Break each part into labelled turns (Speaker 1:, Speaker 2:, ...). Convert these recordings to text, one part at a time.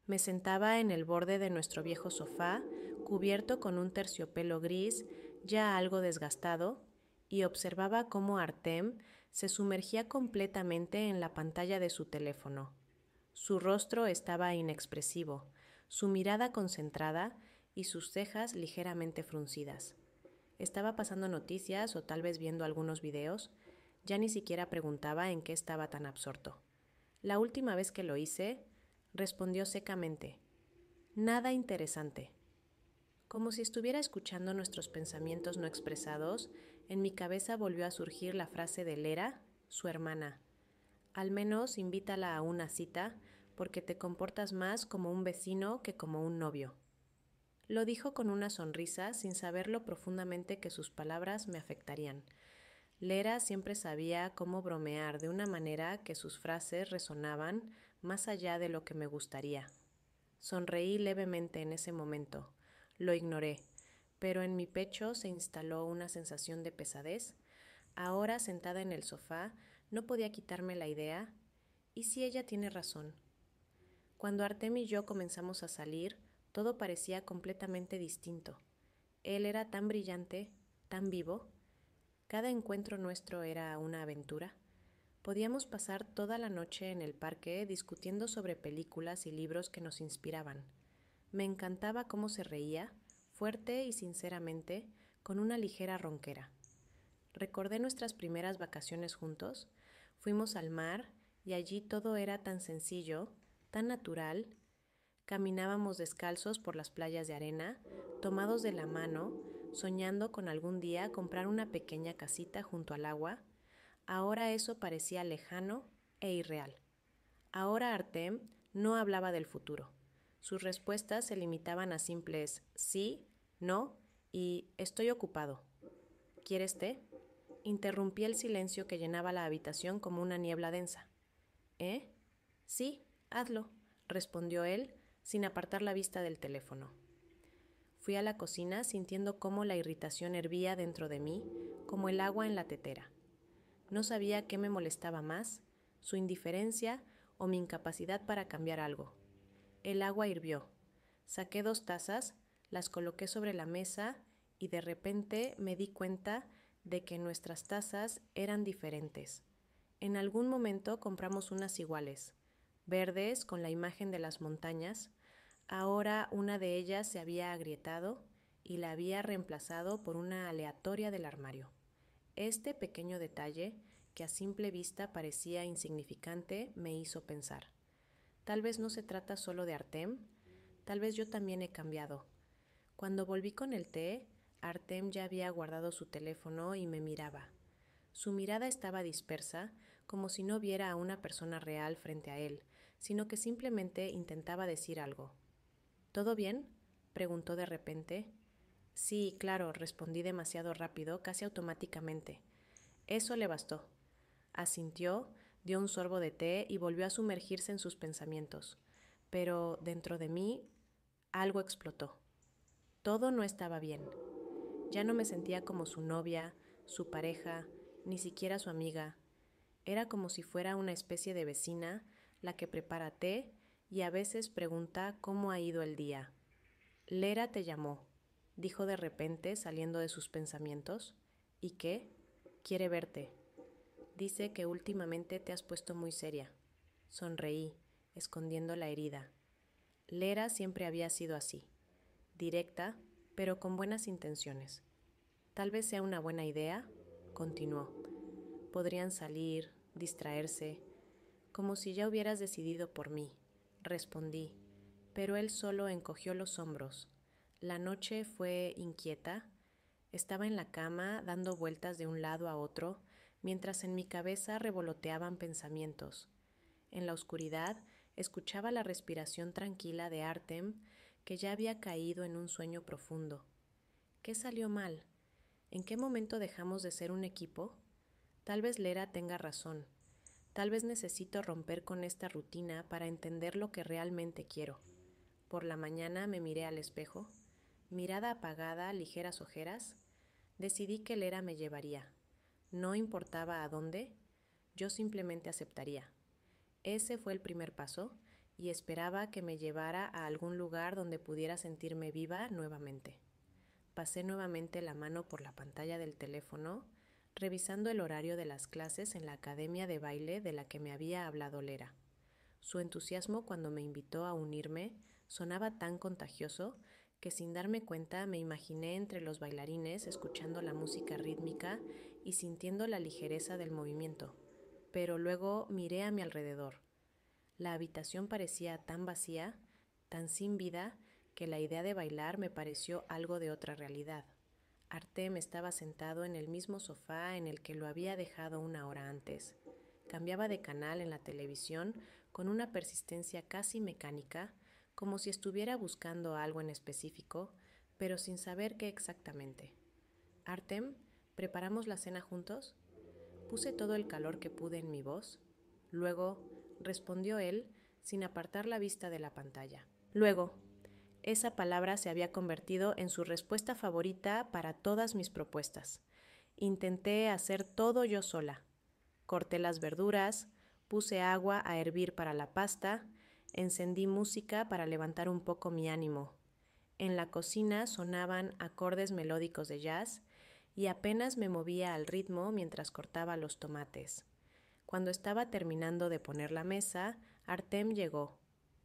Speaker 1: Me sentaba en el borde de nuestro viejo sofá, cubierto con un terciopelo gris, ya algo desgastado, y observaba cómo Artem se sumergía completamente en la pantalla de su teléfono. Su rostro estaba inexpresivo, su mirada concentrada y sus cejas ligeramente fruncidas. Estaba pasando noticias o tal vez viendo algunos videos. Ya ni siquiera preguntaba en qué estaba tan absorto. La última vez que lo hice, respondió secamente: nada interesante. Como si estuviera escuchando nuestros pensamientos no expresados, en mi cabeza volvió a surgir la frase de Lera, su hermana: al menos invítala a una cita, porque te comportas más como un vecino que como un novio. Lo dijo con una sonrisa, sin saber lo profundamente que sus palabras me afectarían. Lera siempre sabía cómo bromear de una manera que sus frases resonaban más allá de lo que me gustaría. Sonreí levemente en ese momento. Lo ignoré, pero en mi pecho se instaló una sensación de pesadez. Ahora, sentada en el sofá, no podía quitarme la idea: ¿y si ella tiene razón? Cuando Artem y yo comenzamos a salir, todo parecía completamente distinto. Él era tan brillante, tan vivo. Cada encuentro nuestro era una aventura. Podíamos pasar toda la noche en el parque discutiendo sobre películas y libros que nos inspiraban. Me encantaba cómo se reía, fuerte y sinceramente, con una ligera ronquera. Recordé nuestras primeras vacaciones juntos. Fuimos al mar y allí todo era tan sencillo, tan natural. Caminábamos descalzos por las playas de arena, tomados de la mano, soñando con algún día comprar una pequeña casita junto al agua. Ahora eso parecía lejano e irreal. Ahora Artem no hablaba del futuro. Sus respuestas se limitaban a simples sí, no y estoy ocupado. ¿Quieres té? Interrumpí el silencio que llenaba la habitación como una niebla densa. ¿Eh? Sí, hazlo, respondió él, sin apartar la vista del teléfono. Fui a la cocina sintiendo cómo la irritación hervía dentro de mí, como el agua en la tetera. No sabía qué me molestaba más, su indiferencia o mi incapacidad para cambiar algo. El agua hirvió. Saqué 2 tazas, las coloqué sobre la mesa y de repente me di cuenta de que nuestras tazas eran diferentes. En algún momento compramos unas iguales, verdes con la imagen de las montañas. Ahora una de ellas se había agrietado y la había reemplazado por una aleatoria del armario. Este pequeño detalle, que a simple vista parecía insignificante, me hizo pensar: tal vez no se trata solo de Artem, tal vez yo también he cambiado. Cuando volví con el té, Artem ya había guardado su teléfono y me miraba. Su mirada estaba dispersa, como si no viera a una persona real frente a él, sino que simplemente intentaba decir algo. ¿Todo bien?, preguntó de repente. Sí, claro, respondí demasiado rápido, casi automáticamente. Eso le bastó. Asintió, dio un sorbo de té y volvió a sumergirse en sus pensamientos. Pero dentro de mí algo explotó. Todo no estaba bien. Ya no me sentía como su novia, su pareja, ni siquiera su amiga. Era como si fuera una especie de vecina, la que prepara té y a veces pregunta cómo ha ido el día. Lera te llamó, dijo de repente, saliendo de sus pensamientos. ¿Y qué? Quiere verte. Dice que últimamente te has puesto muy seria. Sonreí, escondiendo la herida. Lera siempre había sido así, directa, pero con buenas intenciones. Tal vez sea una buena idea, continuó. Podrían salir, distraerse, como si ya hubieras decidido por mí, respondí, pero él solo encogió los hombros. La noche fue inquieta. Estaba en la cama dando vueltas de un lado a otro, mientras en mi cabeza revoloteaban pensamientos. En la oscuridad escuchaba la respiración tranquila de Artem, que ya había caído en un sueño profundo. ¿Qué salió mal? ¿En qué momento dejamos de ser un equipo? Tal vez Lera tenga razón. Tal vez necesito romper con esta rutina para entender lo que realmente quiero. Por la mañana me miré al espejo. Mirada apagada, ligeras ojeras. Decidí que Lera me llevaría. No importaba a dónde, yo simplemente aceptaría. Ese fue el primer paso, y esperaba que me llevara a algún lugar donde pudiera sentirme viva nuevamente. Pasé nuevamente la mano por la pantalla del teléfono, revisando el horario de las clases en la academia de baile de la que me había hablado Lera. Su entusiasmo cuando me invitó a unirme sonaba tan contagioso que sin darme cuenta me imaginé entre los bailarines escuchando la música rítmica y sintiendo la ligereza del movimiento. Pero luego miré a mi alrededor. La habitación parecía tan vacía, tan sin vida, que la idea de bailar me pareció algo de otra realidad. Artem estaba sentado en el mismo sofá en el que lo había dejado una hora antes. Cambiaba de canal en la televisión con una persistencia casi mecánica, como si estuviera buscando algo en específico, pero sin saber qué exactamente. Artem, ¿preparamos la cena juntos? Puse todo el calor que pude en mi voz. Luego, respondió él, sin apartar la vista de la pantalla. Luego, esa palabra se había convertido en su respuesta favorita para todas mis propuestas. Intenté hacer todo yo sola. Corté las verduras, puse agua a hervir para la pasta, encendí música para levantar un poco mi ánimo. En la cocina sonaban acordes melódicos de jazz y apenas me movía al ritmo mientras cortaba los tomates. Cuando estaba terminando de poner la mesa, Artem llegó.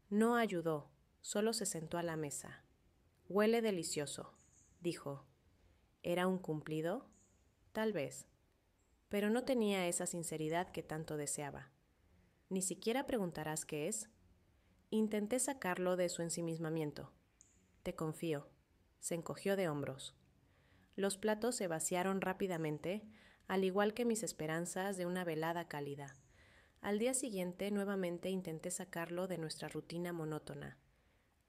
Speaker 1: No ayudó, solo se sentó a la mesa. «Huele delicioso», dijo. ¿Era un cumplido? Tal vez. Pero no tenía esa sinceridad que tanto deseaba. ¿Ni siquiera preguntarás qué es? Intenté sacarlo de su ensimismamiento. Te confío. Se encogió de hombros. Los platos se vaciaron rápidamente, al igual que mis esperanzas de una velada cálida. Al día siguiente nuevamente intenté sacarlo de nuestra rutina monótona.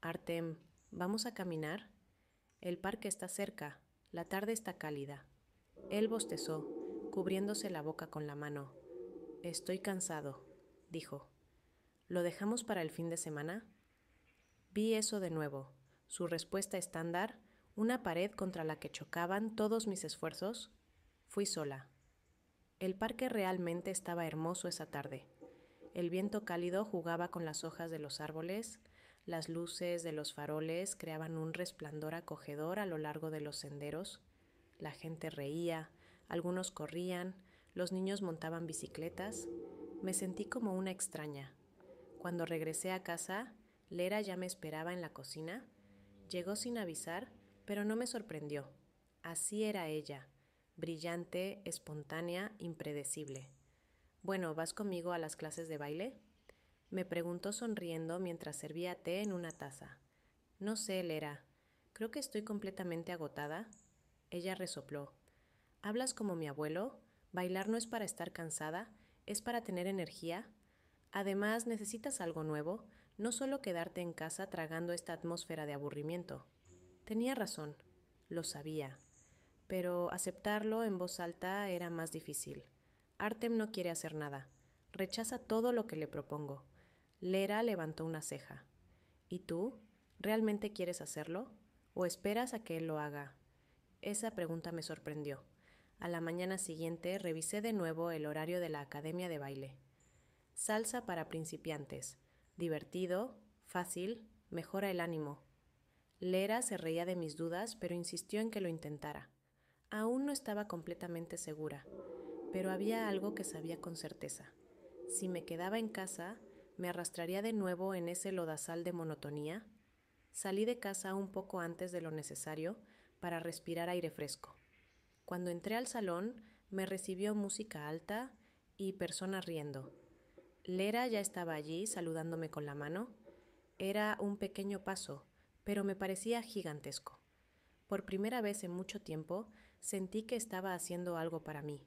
Speaker 1: Artem, ¿vamos a caminar? El parque está cerca, la tarde está cálida. Él bostezó, cubriéndose la boca con la mano. Estoy cansado, dijo. ¿Lo dejamos para el fin de semana? Vi eso de nuevo, su respuesta estándar, una pared contra la que chocaban todos mis esfuerzos. Fui sola. El parque realmente estaba hermoso esa tarde. El viento cálido jugaba con las hojas de los árboles, las luces de los faroles creaban un resplandor acogedor a lo largo de los senderos. La gente reía, algunos corrían, los niños montaban bicicletas. Me sentí como una extraña. Cuando regresé a casa, Lera ya me esperaba en la cocina. Llegó sin avisar, pero no me sorprendió. Así era ella, brillante, espontánea, impredecible. Bueno, ¿vas conmigo a las clases de baile? Me preguntó sonriendo mientras servía té en una taza. No sé, Lera. Creo que estoy completamente agotada. Ella resopló. ¿Hablas como mi abuelo? Bailar no es para estar cansada, es para tener energía. Además, necesitas algo nuevo, no solo quedarte en casa tragando esta atmósfera de aburrimiento. Tenía razón, lo sabía, pero aceptarlo en voz alta era más difícil. Artem no quiere hacer nada, rechaza todo lo que le propongo. Lera levantó una ceja. ¿Y tú? ¿Realmente quieres hacerlo? ¿O esperas a que él lo haga? Esa pregunta me sorprendió. A la mañana siguiente revisé de nuevo el horario de la academia de baile. Salsa para principiantes. Divertido, fácil, mejora el ánimo. Lera se reía de mis dudas, pero insistió en que lo intentara. Aún no estaba completamente segura, pero había algo que sabía con certeza. Si me quedaba en casa, me arrastraría de nuevo en ese lodazal de monotonía. Salí de casa un poco antes de lo necesario para respirar aire fresco. Cuando entré al salón, me recibió música alta y personas riendo. Lera ya estaba allí saludándome con la mano. Era un pequeño paso, pero me parecía gigantesco. Por primera vez en mucho tiempo, sentí que estaba haciendo algo para mí.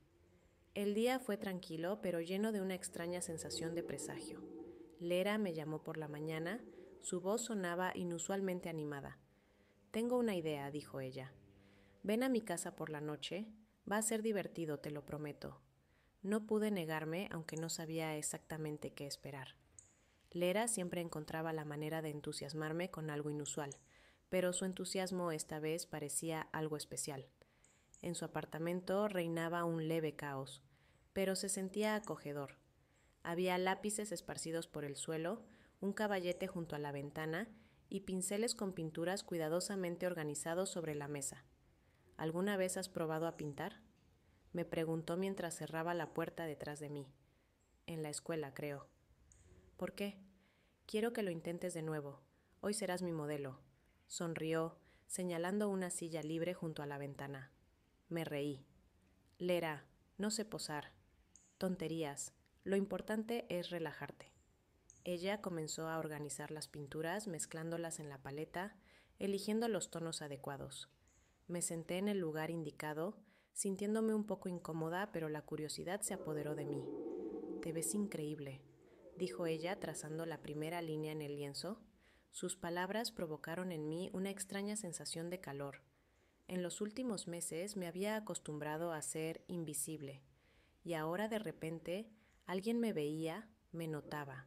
Speaker 1: El día fue tranquilo, pero lleno de una extraña sensación de presagio. Lera me llamó por la mañana, su voz sonaba inusualmente animada. «Tengo una idea», dijo ella. «Ven a mi casa por la noche, va a ser divertido, te lo prometo». No pude negarme, aunque no sabía exactamente qué esperar. Lera siempre encontraba la manera de entusiasmarme con algo inusual, pero su entusiasmo esta vez parecía algo especial. En su apartamento reinaba un leve caos, pero se sentía acogedor. Había lápices esparcidos por el suelo, un caballete junto a la ventana y pinceles con pinturas cuidadosamente organizados sobre la mesa. ¿Alguna vez has probado a pintar?, me preguntó mientras cerraba la puerta detrás de mí. En la escuela, creo. ¿Por qué? Quiero que lo intentes de nuevo. Hoy serás mi modelo. Sonrió, señalando una silla libre junto a la ventana. Me reí. Lera, no sé posar. Tonterías. Lo importante es relajarte. Ella comenzó a organizar las pinturas, mezclándolas en la paleta, eligiendo los tonos adecuados. Me senté en el lugar indicado, sintiéndome un poco incómoda, pero la curiosidad se apoderó de mí. «Te ves increíble», dijo ella trazando la primera línea en el lienzo. Sus palabras provocaron en mí una extraña sensación de calor. En los últimos meses me había acostumbrado a ser invisible, y ahora de repente alguien me veía, me notaba.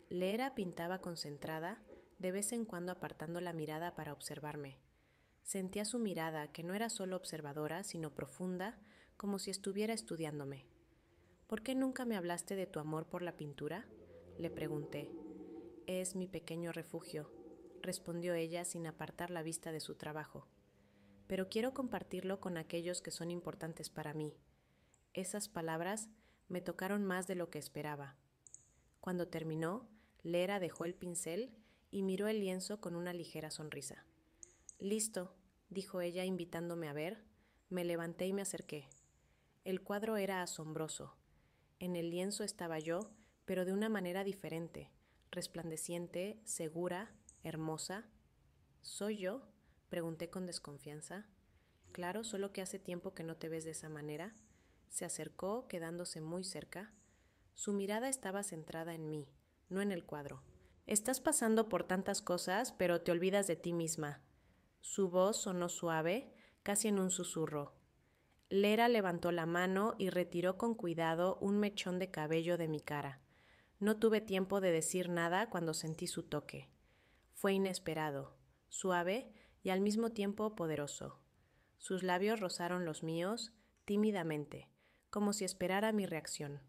Speaker 1: Lera pintaba concentrada, de vez en cuando apartando la mirada para observarme. Sentía su mirada, que no era solo observadora, sino profunda, como si estuviera estudiándome. «¿Por qué nunca me hablaste de tu amor por la pintura?», le pregunté. «Es mi pequeño refugio», respondió ella sin apartar la vista de su trabajo. «Pero quiero compartirlo con aquellos que son importantes para mí». Esas palabras me tocaron más de lo que esperaba. Cuando terminó, Lera dejó el pincel y miró el lienzo con una ligera sonrisa. «Listo», dijo ella invitándome a ver. Me levanté y me acerqué. El cuadro era asombroso. En el lienzo estaba yo, pero de una manera diferente, resplandeciente, segura, hermosa. «¿Soy yo?», pregunté con desconfianza. «Claro, solo que hace tiempo que no te ves de esa manera». Se acercó, quedándose muy cerca. Su mirada estaba centrada en mí, no en el cuadro. «Estás pasando por tantas cosas, pero te olvidas de ti misma». Su voz sonó suave, casi en un susurro. Lera levantó la mano y retiró con cuidado un mechón de cabello de mi cara. No tuve tiempo de decir nada cuando sentí su toque. Fue inesperado, suave y al mismo tiempo poderoso. Sus labios rozaron los míos tímidamente, como si esperara mi reacción.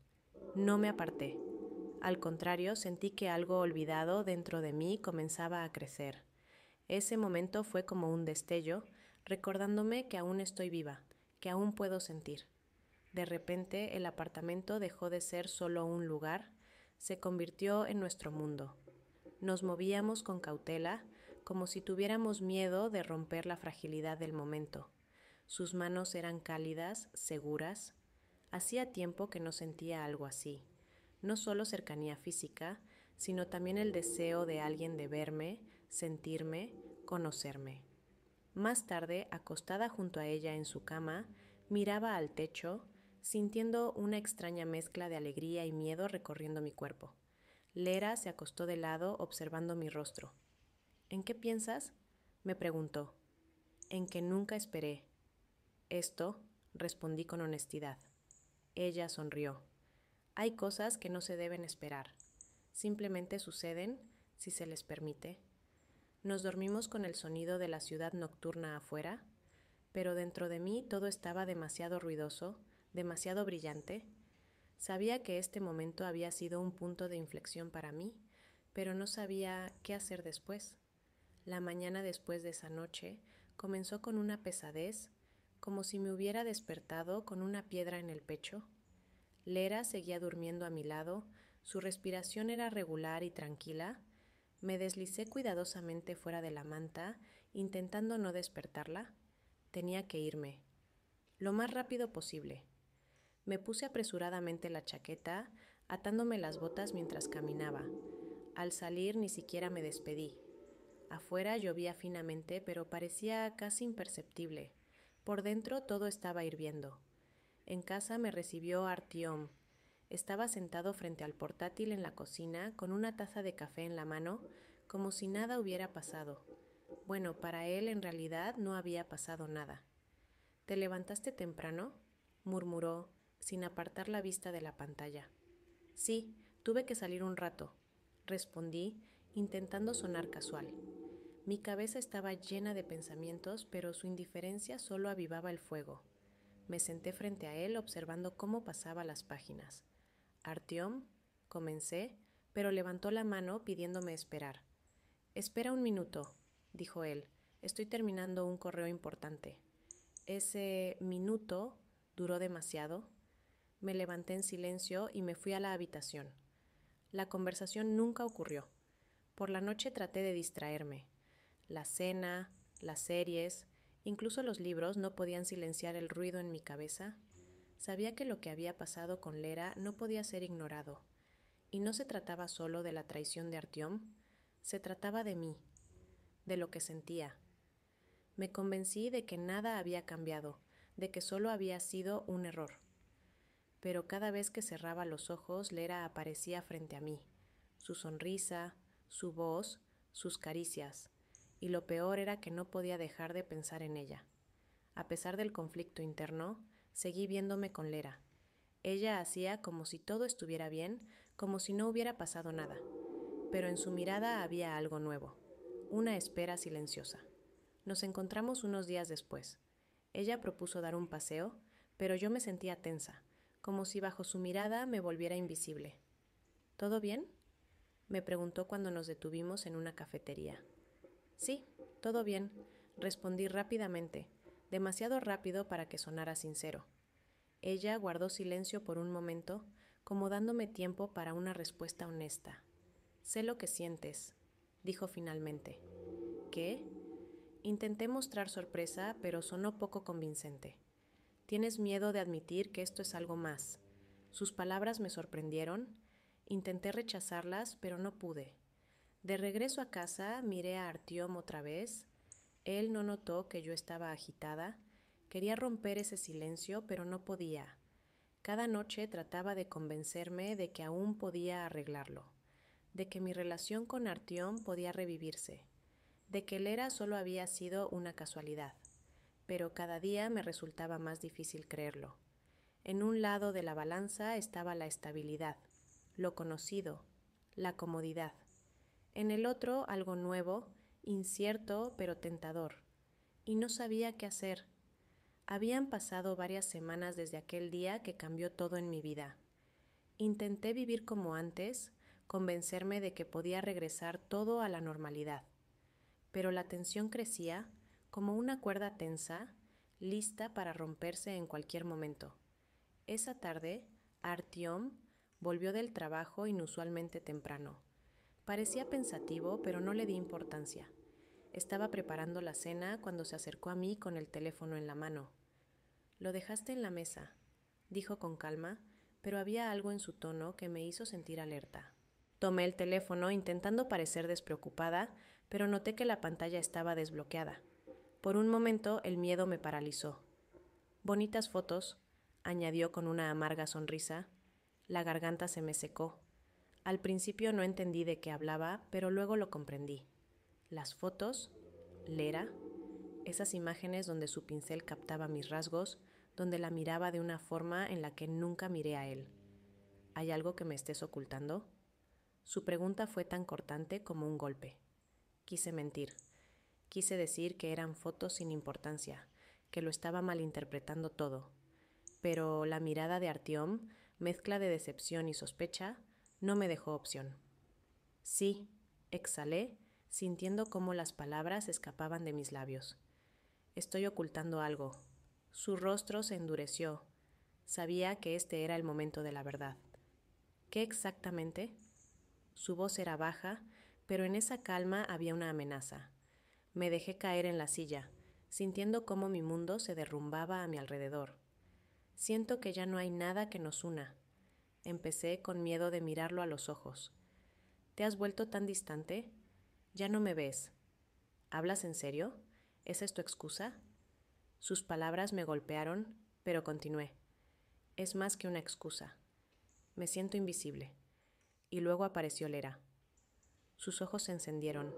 Speaker 1: No me aparté. Al contrario, sentí que algo olvidado dentro de mí comenzaba a crecer. Ese momento fue como un destello, recordándome que aún estoy viva, que aún puedo sentir. De repente, el apartamento dejó de ser solo un lugar, se convirtió en nuestro mundo. Nos movíamos con cautela, como si tuviéramos miedo de romper la fragilidad del momento. Sus manos eran cálidas, seguras. Hacía tiempo que no sentía algo así. No solo cercanía física, sino también el deseo de alguien de verme, sentirme, conocerme. Más tarde, acostada junto a ella en su cama, miraba al techo, sintiendo una extraña mezcla de alegría y miedo recorriendo mi cuerpo. Lera se acostó de lado observando mi rostro. «¿En qué piensas?», me preguntó. «En que nunca esperé». «Esto», respondí con honestidad. Ella sonrió. «Hay cosas que no se deben esperar. Simplemente suceden si se les permite». Nos dormimos con el sonido de la ciudad nocturna afuera, pero dentro de mí todo estaba demasiado ruidoso, demasiado brillante. Sabía que este momento había sido un punto de inflexión para mí, pero no sabía qué hacer después. La mañana después de esa noche comenzó con una pesadez, como si me hubiera despertado con una piedra en el pecho. Lera seguía durmiendo a mi lado, su respiración era regular y tranquila. Me deslicé cuidadosamente fuera de la manta, intentando no despertarla. Tenía que irme, lo más rápido posible. Me puse apresuradamente la chaqueta, atándome las botas mientras caminaba. Al salir ni siquiera me despedí. Afuera llovía finamente, pero parecía casi imperceptible. Por dentro todo estaba hirviendo. En casa me recibió Artyom. Estaba sentado frente al portátil en la cocina, con una taza de café en la mano, como si nada hubiera pasado. Bueno, para él en realidad no había pasado nada. «¿Te levantaste temprano?», murmuró, sin apartar la vista de la pantalla. «Sí, tuve que salir un rato», respondí, intentando sonar casual. Mi cabeza estaba llena de pensamientos, pero su indiferencia solo avivaba el fuego. Me senté frente a él observando cómo pasaba las páginas. «Artyom», comencé, pero levantó la mano pidiéndome esperar. «Espera un minuto», dijo él. «Estoy terminando un correo importante». Ese minuto duró demasiado. Me levanté en silencio y me fui a la habitación. La conversación nunca ocurrió. Por la noche traté de distraerme. La cena, las series, incluso los libros no podían silenciar el ruido en mi cabeza. Sabía que lo que había pasado con Lera no podía ser ignorado. Y no se trataba solo de la traición de Artyom, se trataba de mí, de lo que sentía. Me convencí de que nada había cambiado, de que solo había sido un error. Pero cada vez que cerraba los ojos, Lera aparecía frente a mí. Su sonrisa, su voz, sus caricias. Y lo peor era que no podía dejar de pensar en ella. A pesar del conflicto interno, seguí viéndome con Lera. Ella hacía como si todo estuviera bien, como si no hubiera pasado nada. Pero en su mirada había algo nuevo, una espera silenciosa. Nos encontramos unos días después. Ella propuso dar un paseo, pero yo me sentía tensa, como si bajo su mirada me volviera invisible. ¿Todo bien?, me preguntó cuando nos detuvimos en una cafetería. Sí, todo bien, respondí rápidamente, demasiado rápido para que sonara sincero. Ella guardó silencio por un momento, como dándome tiempo para una respuesta honesta. Sé lo que sientes, dijo finalmente. ¿Qué? Intenté mostrar sorpresa, pero sonó poco convincente. Tienes miedo de admitir que esto es algo más. Sus palabras me sorprendieron. Intenté rechazarlas, pero no pude. De regreso a casa, miré a Artyom otra vez. Él no notó que yo estaba agitada. Quería romper ese silencio, pero no podía. Cada noche trataba de convencerme de que aún podía arreglarlo, de que mi relación con Artyom podía revivirse, de que Lera solo había sido una casualidad, pero cada día me resultaba más difícil creerlo. En un lado de la balanza estaba la estabilidad, lo conocido, la comodidad. En el otro algo nuevo, incierto pero tentador, y no sabía qué hacer. Habían pasado varias semanas desde aquel día que cambió todo en mi vida. Intenté vivir como antes, convencerme de que podía regresar todo a la normalidad. Pero la tensión crecía como una cuerda tensa, lista para romperse en cualquier momento. Esa tarde, Artyom volvió del trabajo inusualmente temprano. Parecía pensativo, pero no le di importancia. Estaba preparando la cena cuando se acercó a mí con el teléfono en la mano. «Lo dejaste en la mesa», dijo con calma, pero había algo en su tono que me hizo sentir alerta. Tomé el teléfono intentando parecer despreocupada, pero noté que la pantalla estaba desbloqueada. Por un momento el miedo me paralizó. «Bonitas fotos», añadió con una amarga sonrisa. La garganta se me secó. Al principio no entendí de qué hablaba, pero luego lo comprendí. Las fotos, Lera, esas imágenes donde su pincel captaba mis rasgos, donde la miraba de una forma en la que nunca miré a él. ¿Hay algo que me estés ocultando? Su pregunta fue tan cortante como un golpe. Quise mentir. Quise decir que eran fotos sin importancia, que lo estaba malinterpretando todo. Pero la mirada de Artyom, mezcla de decepción y sospecha, no me dejó opción. Sí, exhalé, sintiendo cómo las palabras escapaban de mis labios. Estoy ocultando algo. Su rostro se endureció. Sabía que este era el momento de la verdad. ¿Qué exactamente? Su voz era baja, pero en esa calma había una amenaza. Me dejé caer en la silla, sintiendo cómo mi mundo se derrumbaba a mi alrededor. Siento que ya no hay nada que nos una. Empecé con miedo de mirarlo a los ojos. ¿Te has vuelto tan distante? Ya no me ves. ¿Hablas en serio? ¿Esa es tu excusa? Sus palabras me golpearon, pero continué. Es más que una excusa. Me siento invisible. Y luego apareció Lera. Sus ojos se encendieron.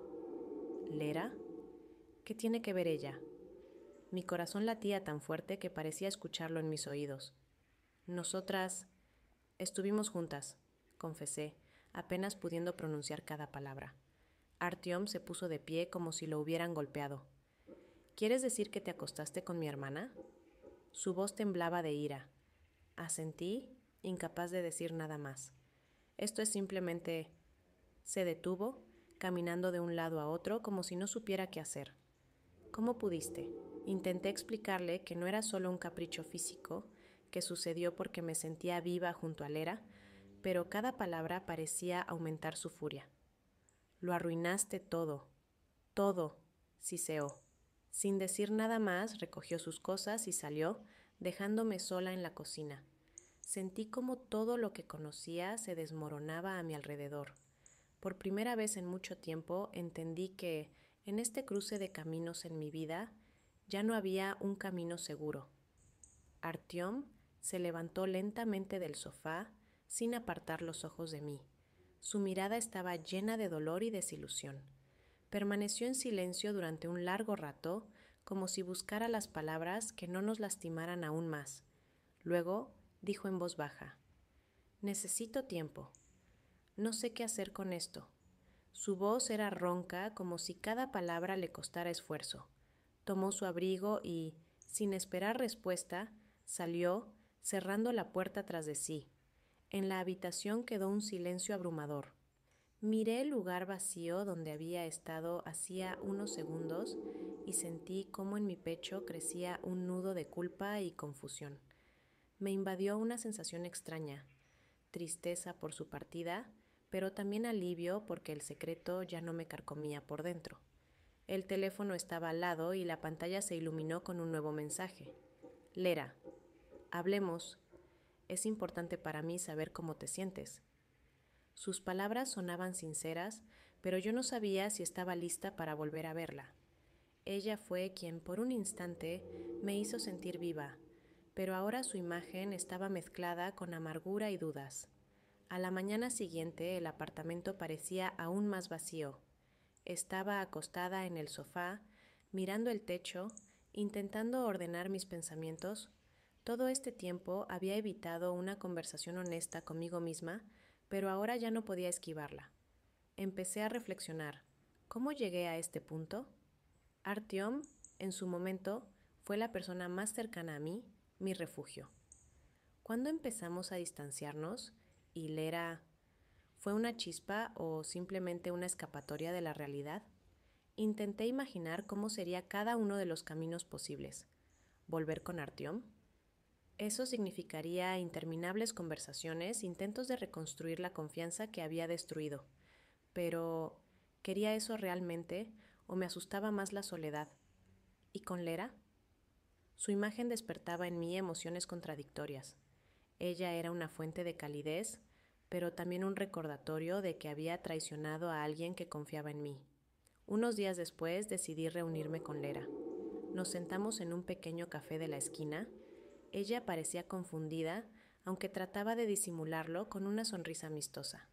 Speaker 1: ¿Lera? ¿Qué tiene que ver ella? Mi corazón latía tan fuerte que parecía escucharlo en mis oídos. Nosotras estuvimos juntas, confesé, apenas pudiendo pronunciar cada palabra. Artyom se puso de pie como si lo hubieran golpeado. ¿Quieres decir que te acostaste con mi hermana? Su voz temblaba de ira. Asentí, incapaz de decir nada más. Esto es simplemente Se detuvo, caminando de un lado a otro como si no supiera qué hacer. ¿Cómo pudiste? Intenté explicarle que no era solo un capricho físico, que sucedió porque me sentía viva junto a Lera, pero cada palabra parecía aumentar su furia. Lo arruinaste todo, todo, siseó. Sin decir nada más, recogió sus cosas y salió, dejándome sola en la cocina. Sentí como todo lo que conocía se desmoronaba a mi alrededor. Por primera vez en mucho tiempo entendí que, en este cruce de caminos en mi vida, ya no había un camino seguro. Artyom se levantó lentamente del sofá, sin apartar los ojos de mí. Su mirada estaba llena de dolor y desilusión. Permaneció en silencio durante un largo rato, como si buscara las palabras que no nos lastimaran aún más. Luego dijo en voz baja: «Necesito tiempo. No sé qué hacer con esto». Su voz era ronca, como si cada palabra le costara esfuerzo. Tomó su abrigo y, sin esperar respuesta, salió, cerrando la puerta tras de sí. En la habitación quedó un silencio abrumador. Miré el lugar vacío donde había estado hacía unos segundos y sentí cómo en mi pecho crecía un nudo de culpa y confusión. Me invadió una sensación extraña, tristeza por su partida, pero también alivio porque el secreto ya no me carcomía por dentro. El teléfono estaba al lado y la pantalla se iluminó con un nuevo mensaje. «Lera, hablemos. Es importante para mí saber cómo te sientes». Sus palabras sonaban sinceras, pero yo no sabía si estaba lista para volver a verla. Ella fue quien por un instante me hizo sentir viva, pero ahora su imagen estaba mezclada con amargura y dudas. A la mañana siguiente el apartamento parecía aún más vacío. Estaba acostada en el sofá, mirando el techo, intentando ordenar mis pensamientos. Todo este tiempo había evitado una conversación honesta conmigo misma, pero ahora ya no podía esquivarla. Empecé a reflexionar. ¿Cómo llegué a este punto? Artyom, en su momento, fue la persona más cercana a mí, mi refugio. ¿Cuándo empezamos a distanciarnos? ¿Y Lera fue una chispa o simplemente una escapatoria de la realidad? Intenté imaginar cómo sería cada uno de los caminos posibles. ¿Volver con Artyom? Eso significaría interminables conversaciones, intentos de reconstruir la confianza que había destruido. Pero, ¿quería eso realmente o me asustaba más la soledad? ¿Y con Lera? Su imagen despertaba en mí emociones contradictorias. Ella era una fuente de calidez, pero también un recordatorio de que había traicionado a alguien que confiaba en mí. Unos días después decidí reunirme con Lera. Nos sentamos en un pequeño café de la esquina. Ella parecía confundida, aunque trataba de disimularlo con una sonrisa amistosa.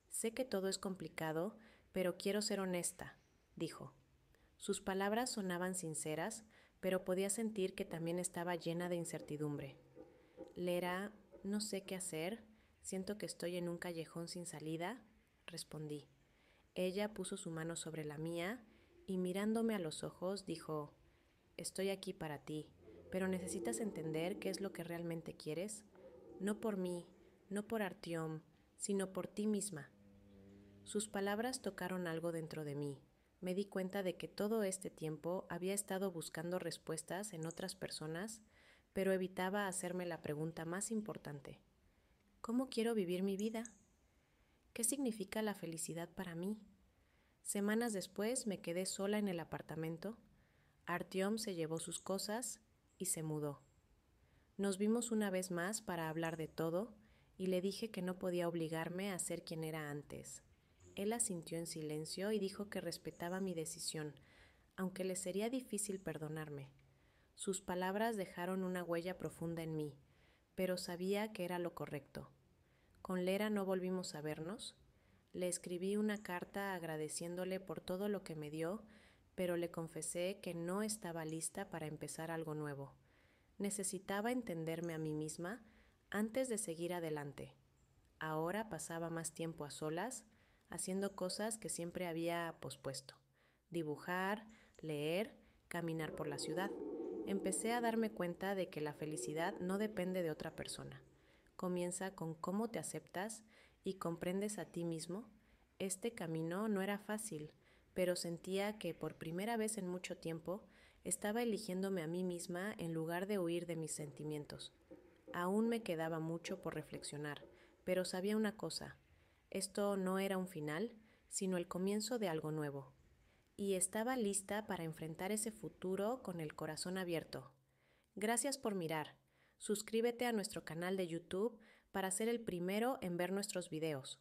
Speaker 1: «Sé que todo es complicado, pero quiero ser honesta», dijo. Sus palabras sonaban sinceras, pero podía sentir que también estaba llena de incertidumbre. «Lera, no sé qué hacer, siento que estoy en un callejón sin salida», respondí. Ella puso su mano sobre la mía y mirándome a los ojos dijo: «Estoy aquí para ti, pero necesitas entender qué es lo que realmente quieres, no por mí, no por Artyom, sino por ti misma». Sus palabras tocaron algo dentro de mí. Me di cuenta de que todo este tiempo había estado buscando respuestas en otras personas, pero evitaba hacerme la pregunta más importante: ¿cómo quiero vivir mi vida? ¿Qué significa la felicidad para mí? Semanas después me quedé sola en el apartamento. Artyom se llevó sus cosas y se mudó. Nos vimos una vez más para hablar de todo y le dije que no podía obligarme a ser quien era antes. Él asintió en silencio y dijo que respetaba mi decisión, aunque le sería difícil perdonarme. Sus palabras dejaron una huella profunda en mí, pero sabía que era lo correcto. Con Lera no volvimos a vernos. Le escribí una carta agradeciéndole por todo lo que me dio, pero le confesé que no estaba lista para empezar algo nuevo. Necesitaba entenderme a mí misma antes de seguir adelante. Ahora pasaba más tiempo a solas, haciendo cosas que siempre había pospuesto: dibujar, leer, caminar por la ciudad. Empecé a darme cuenta de que la felicidad no depende de otra persona. Comienza con cómo te aceptas y comprendes a ti mismo. Este camino no era fácil, pero sentía que por primera vez en mucho tiempo estaba eligiéndome a mí misma en lugar de huir de mis sentimientos. Aún me quedaba mucho por reflexionar, pero sabía una cosa: esto no era un final, sino el comienzo de algo nuevo. Y estaba lista para enfrentar ese futuro con el corazón abierto. Gracias por mirar. Suscríbete a nuestro canal de YouTube para ser el primero en ver nuestros videos.